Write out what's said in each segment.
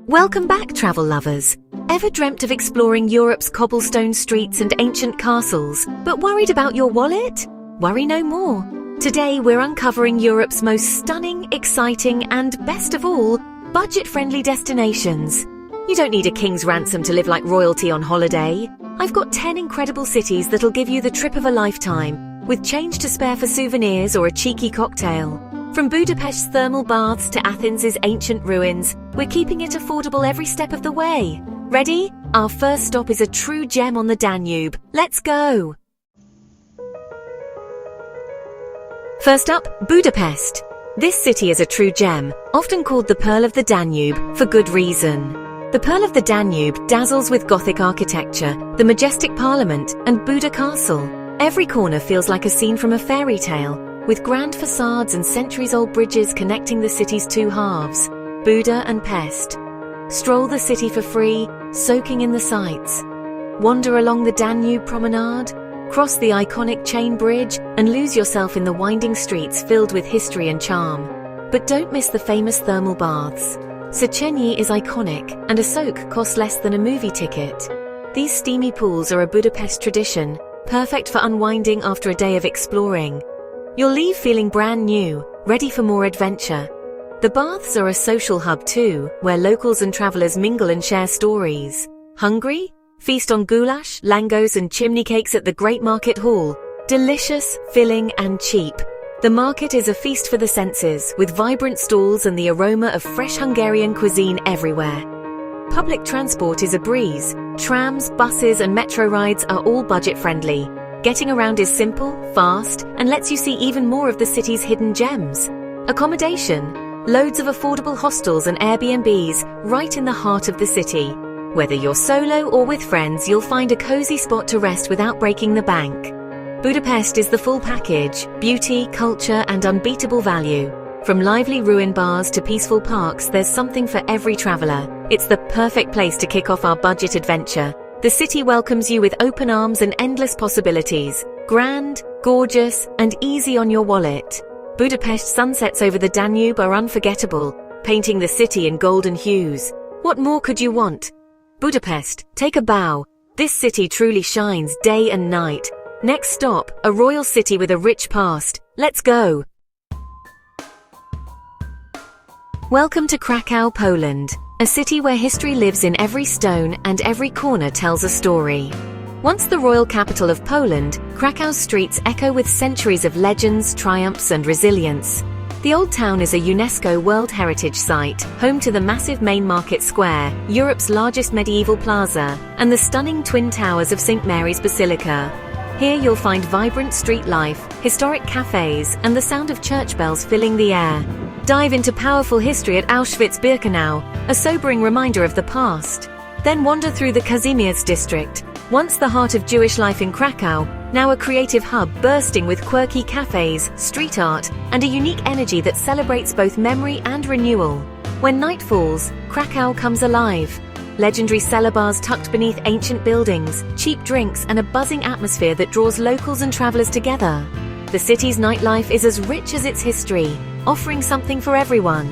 Welcome back, travel lovers. Ever dreamt of exploring Europe's cobblestone streets and ancient castles, but worried about your wallet? Worry no more. Today we're uncovering Europe's most stunning, exciting, and best of all, budget-friendly destinations. You don't need a king's ransom to live like royalty on holiday. I've got 10 incredible cities that'll give you the trip of a lifetime, with change to spare for souvenirs or a cheeky cocktail. From Budapest's thermal baths to Athens' ancient ruins, we're keeping it affordable every step of the way. Ready? Our first stop is a true gem on the Danube. Let's go! First up, Budapest. This city is a true gem, often called the Pearl of the Danube, for good reason. The Pearl of the Danube dazzles with Gothic architecture, the majestic parliament, and Buda Castle. Every corner feels like a scene from a fairy tale, with grand facades and centuries-old bridges connecting the city's two halves, Buda and Pest. Stroll the city for free, soaking in the sights. Wander along the Danube promenade, cross the iconic chain bridge, and lose yourself in the winding streets filled with history and charm. But don't miss the famous thermal baths. Széchenyi is iconic, and a soak costs less than a movie ticket. These steamy pools are a Budapest tradition, perfect for unwinding after a day of exploring. You'll leave feeling brand new, ready for more adventure. The baths are a social hub too, where locals and travelers mingle and share stories. Hungry? Feast on goulash, langos and chimney cakes at the Great Market Hall. Delicious, filling and cheap. The market is a feast for the senses, with vibrant stalls and the aroma of fresh Hungarian cuisine everywhere. Public transport is a breeze. Trams, buses and metro rides are all budget-friendly. Getting around is simple, fast, and lets you see even more of the city's hidden gems. Accommodation? Loads of affordable hostels and Airbnbs right in the heart of the city. Whether you're solo or with friends, you'll find a cozy spot to rest without breaking the bank. Budapest is the full package: beauty, culture, and unbeatable value. From lively ruin bars to peaceful parks, there's something for every traveler. It's the perfect place to kick off our budget adventure. The city welcomes you with open arms and endless possibilities. Grand, gorgeous, and easy on your wallet. Budapest sunsets over the Danube are unforgettable, painting the city in golden hues. What more could you want? Budapest, take a bow. This city truly shines day and night. Next stop, a royal city with a rich past. Let's go! Welcome to Krakow, Poland, a city where history lives in every stone and every corner tells a story. Once the royal capital of Poland, Krakow's streets echo with centuries of legends, triumphs, and resilience. The Old Town is a UNESCO World Heritage Site, home to the massive Main Market Square, Europe's largest medieval plaza, and the stunning Twin Towers of St. Mary's Basilica. Here you'll find vibrant street life, historic cafes, and the sound of church bells filling the air. Dive into powerful history at Auschwitz-Birkenau, a sobering reminder of the past. Then wander through the Kazimierz district, once the heart of Jewish life in Krakow, now a creative hub bursting with quirky cafes, street art, and a unique energy that celebrates both memory and renewal. When night falls, Krakow comes alive. Legendary cellar bars tucked beneath ancient buildings, cheap drinks, and a buzzing atmosphere that draws locals and travelers together. The city's nightlife is as rich as its history, offering something for everyone.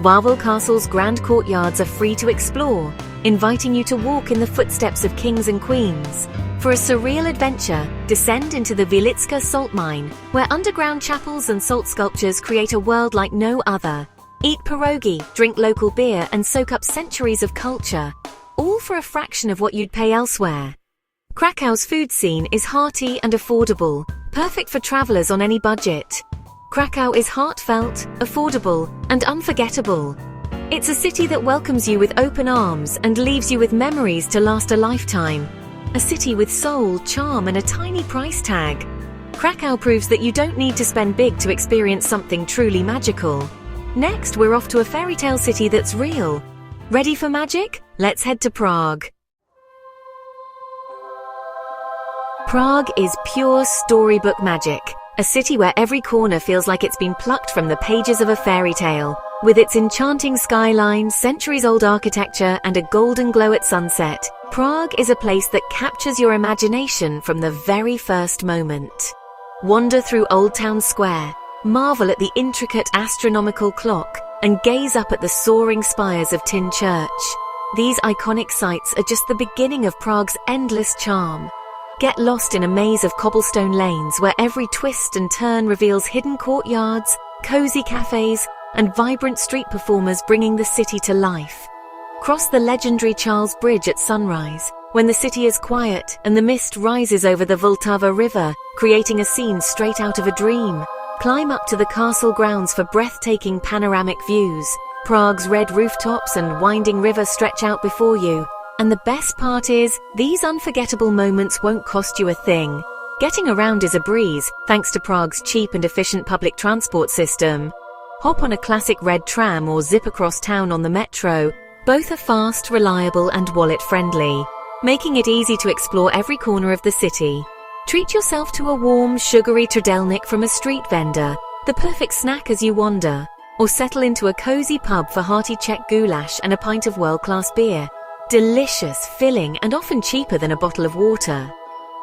Wawel Castle's grand courtyards are free to explore, inviting you to walk in the footsteps of kings and queens. For a surreal adventure, descend into the Wieliczka salt mine, where underground chapels and salt sculptures create a world like no other. Eat pierogi, drink local beer, and soak up centuries of culture, all for a fraction of what you'd pay elsewhere. Krakow's food scene is hearty and affordable, perfect for travelers on any budget. Krakow is heartfelt, affordable, and unforgettable. It's a city that welcomes you with open arms and leaves you with memories to last a lifetime. A city with soul, charm, and a tiny price tag. Krakow proves that you don't need to spend big to experience something truly magical. Next, we're off to a fairy tale city that's real. Ready for magic? Let's head to Prague. Prague is pure storybook magic. A city where every corner feels like it's been plucked from the pages of a fairy tale. With its enchanting skyline, centuries-old architecture, and a golden glow at sunset, Prague is a place that captures your imagination from the very first moment. Wander through Old Town Square, marvel at the intricate astronomical clock, and gaze up at the soaring spires of Tin Church. These iconic sights are just the beginning of Prague's endless charm. Get lost in a maze of cobblestone lanes where every twist and turn reveals hidden courtyards, cozy cafes, and vibrant street performers bringing the city to life. Cross the legendary Charles Bridge at sunrise, when the city is quiet and the mist rises over the Vltava River, creating a scene straight out of a dream. Climb up to the castle grounds for breathtaking panoramic views. Prague's red rooftops and winding river stretch out before you. And the best part is, these unforgettable moments won't cost you a thing. Getting around is a breeze, thanks to Prague's cheap and efficient public transport system. Hop on a classic red tram or zip across town on the metro. Both are fast, reliable, and wallet-friendly, making it easy to explore every corner of the city. Treat yourself to a warm, sugary trdelnik from a street vendor, the perfect snack as you wander. Or settle into a cozy pub for hearty Czech goulash and a pint of world-class beer. Delicious, filling, and often cheaper than a bottle of water.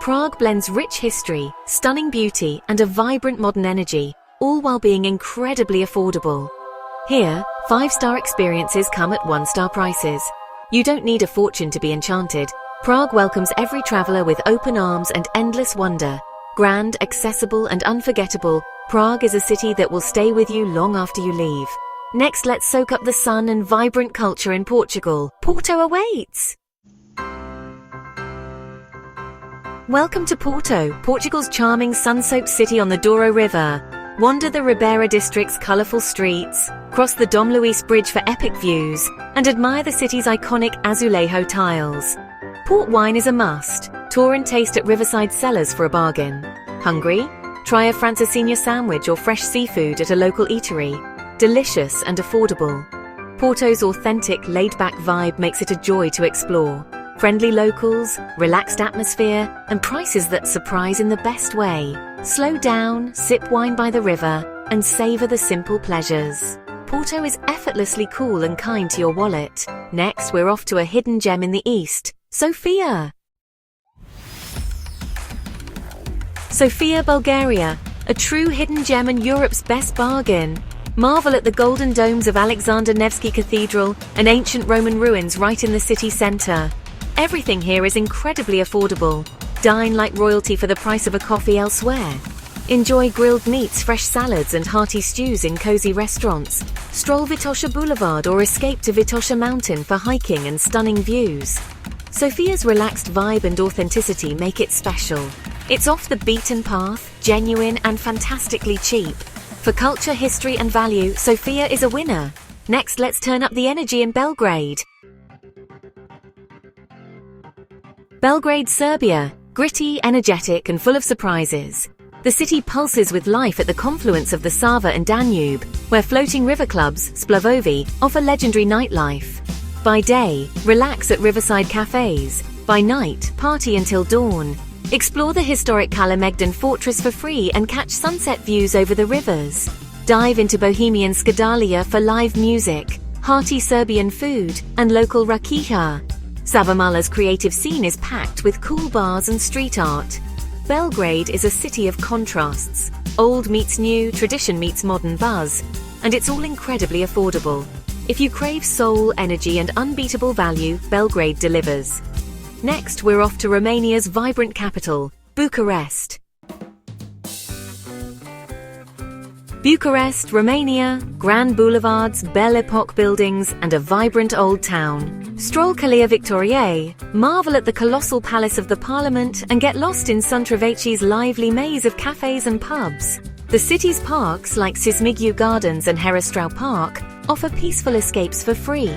Prague blends rich history, stunning beauty, and a vibrant modern energy, all while being incredibly affordable. Here, 5-star experiences come at 1-star prices. You don't need a fortune to be enchanted. Prague welcomes every traveler with open arms and endless wonder. Grand, accessible, and unforgettable, Prague is a city that will stay with you long after you leave. Next, let's soak up the sun and vibrant culture in Portugal. Porto awaits! Welcome to Porto, Portugal's charming sun-soaked city on the Douro River. Wander the Ribeira district's colourful streets, cross the Dom Luís Bridge for epic views, and admire the city's iconic azulejo tiles. Port wine is a must. Tour and taste at riverside cellars for a bargain. Hungry? Try a francesinha sandwich or fresh seafood at a local eatery. Delicious and affordable. Porto's authentic, laid-back vibe makes it a joy to explore. Friendly locals, relaxed atmosphere, and prices that surprise in the best way. Slow down, sip wine by the river, and savor the simple pleasures. Porto is effortlessly cool and kind to your wallet. Next, we're off to a hidden gem in the east, Sofia. Sofia, Bulgaria, a true hidden gem and Europe's best bargain. Marvel at the golden domes of Alexander Nevsky Cathedral and ancient Roman ruins right in the city centre. Everything here is incredibly affordable. Dine like royalty for the price of a coffee elsewhere. Enjoy grilled meats, fresh salads, and hearty stews in cozy restaurants. Stroll Vitosha Boulevard or escape to Vitosha Mountain for hiking and stunning views. Sofia's relaxed vibe and authenticity make it special. It's off the beaten path, genuine, and fantastically cheap. For culture, history, and value, Sofia is a winner. Next, let's turn up the energy in Belgrade. Belgrade, Serbia. Gritty, energetic, and full of surprises. The city pulses with life at the confluence of the Sava and Danube, where floating river clubs, Splavovi, offer legendary nightlife. By day, relax at riverside cafes. By night, party until dawn. Explore the historic Kalemegdan fortress for free and catch sunset views over the rivers. Dive into Bohemian Skadalia for live music, hearty Serbian food, and local rakiha. Savamala's creative scene is packed with cool bars and street art. Belgrade is a city of contrasts. Old meets new, tradition meets modern buzz, and it's all incredibly affordable. If you crave soul, energy, and unbeatable value, Belgrade delivers. Next, we're off to Romania's vibrant capital, Bucharest. Bucharest, Romania, grand boulevards, Belle Epoque buildings, and a vibrant old town. Stroll Calia Victoriei, marvel at the colossal palace of the Parliament, and get lost in Suntreveci's lively maze of cafes and pubs. The city's parks, like Sismigiu Gardens and Herăstrău Park, offer peaceful escapes for free.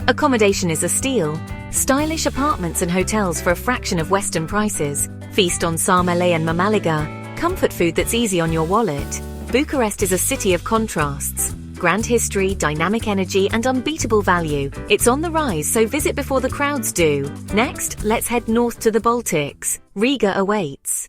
Accommodation is a steal. Stylish apartments and hotels for a fraction of Western prices. Feast on sarmale and mamaliga. Comfort food that's easy on your wallet. Bucharest is a city of contrasts. Grand history, dynamic energy, and unbeatable value. It's on the rise, so visit before the crowds do. Next, let's head north to the Baltics. Riga awaits.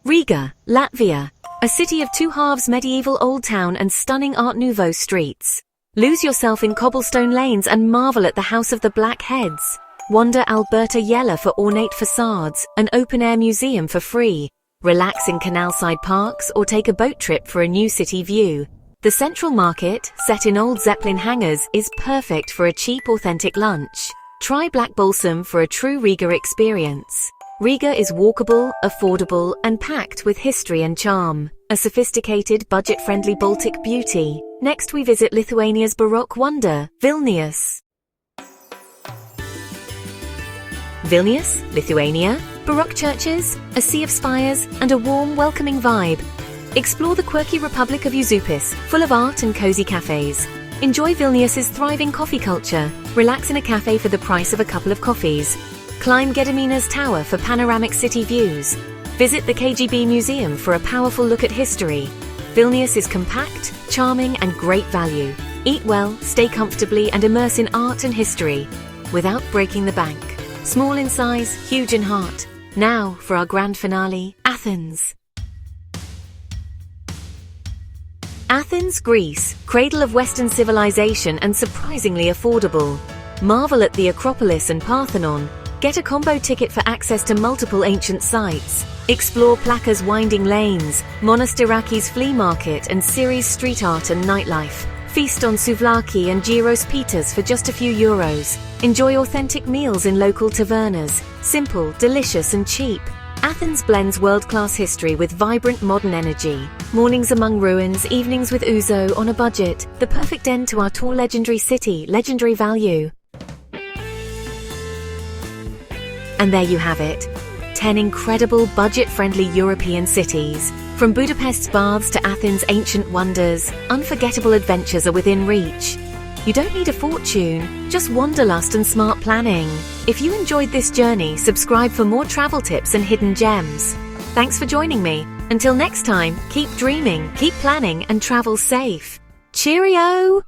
Riga, Latvia. A city of two halves, medieval old town and stunning Art Nouveau streets. Lose yourself in cobblestone lanes and marvel at the House of the Black Heads. Wander Alberta Yella for ornate facades, an open-air museum for free. relax in canal-side parks, or take a boat trip for a new city view. The Central Market, set in old Zeppelin hangars, is perfect for a cheap, authentic lunch. Try Black Balsam for a true Riga experience. Riga is walkable, affordable, and packed with history and charm. A sophisticated, budget-friendly Baltic beauty. Next we visit Lithuania's Baroque wonder, Vilnius. Vilnius, Lithuania, Baroque churches, a sea of spires, and a warm, welcoming vibe. Explore the quirky Republic of Uzupis, full of art and cozy cafes. Enjoy Vilnius's thriving coffee culture. Relax in a cafe for the price of a couple of coffees. Climb Gedemina's Tower for panoramic city views. Visit the KGB Museum for a powerful look at history. Vilnius is compact, charming, and great value. Eat well, stay comfortably, and immerse in art and history without breaking the bank. Small in size, huge in heart. Now for our grand finale, Athens. Athens, Greece, cradle of Western civilization and surprisingly affordable. Marvel at the Acropolis and Parthenon. Get a combo ticket for access to multiple ancient sites. Explore Plaka's winding lanes, Monastiraki's flea market, and Syri's street art and nightlife. Feast on souvlaki and gyros pitas for just a few euros. Enjoy authentic meals in local tavernas. Simple, delicious, and cheap. Athens blends world-class history with vibrant modern energy. Mornings among ruins, evenings with ouzo on a budget. The perfect end to our tall legendary city, legendary value. And there you have it. 10 incredible budget-friendly European cities. From Budapest's baths to Athens' ancient wonders, unforgettable adventures are within reach. You don't need a fortune, just wanderlust and smart planning. If you enjoyed this journey, subscribe for more travel tips and hidden gems. Thanks for joining me. Until next time, keep dreaming, keep planning, and travel safe. Cheerio!